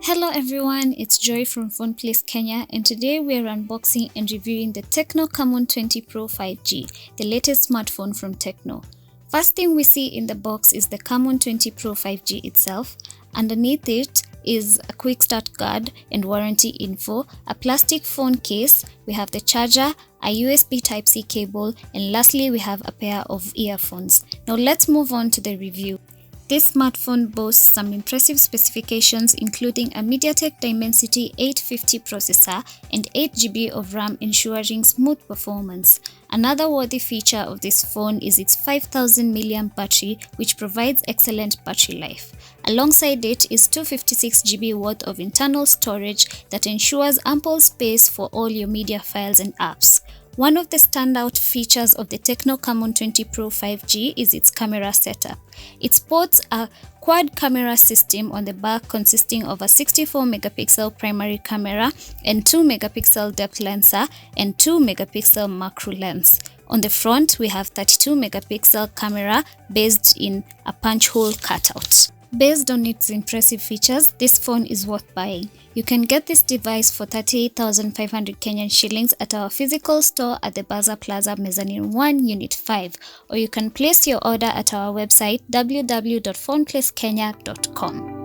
Hello everyone, it's Joy from PhonePlace Kenya, and today we are unboxing and reviewing the Tecno Camon 20 Pro 5G, the latest smartphone from Tecno. First thing we see in the box is the Camon 20 Pro 5G itself. Underneath it is a quick start guide and warranty info, a plastic phone case, we have the charger, a USB Type-C cable, and lastly we have a pair of earphones. Now let's move on to the review. This smartphone boasts some impressive specifications including a MediaTek Dimensity 850 processor and 8GB of RAM, ensuring smooth performance. Another worthy feature of this phone is its 5000 mAh battery, which provides excellent battery life. Alongside it is 256GB worth of internal storage that ensures ample space for all your media files and apps. One of the standout features of the Tecno Camon 20 Pro 5G is its camera setup. It sports a quad camera system on the back consisting of a 64-megapixel primary camera and 2-megapixel depth lenser and 2-megapixel macro lens. On the front, we have 32-megapixel camera based in a punch hole cutout. Based on its impressive features, this phone is worth buying. You can get this device for 38,500 Kenyan shillings at our physical store at the Bazaar Plaza Mezzanine 1 Unit 5, or you can place your order at our website www.phoneplacekenya.com.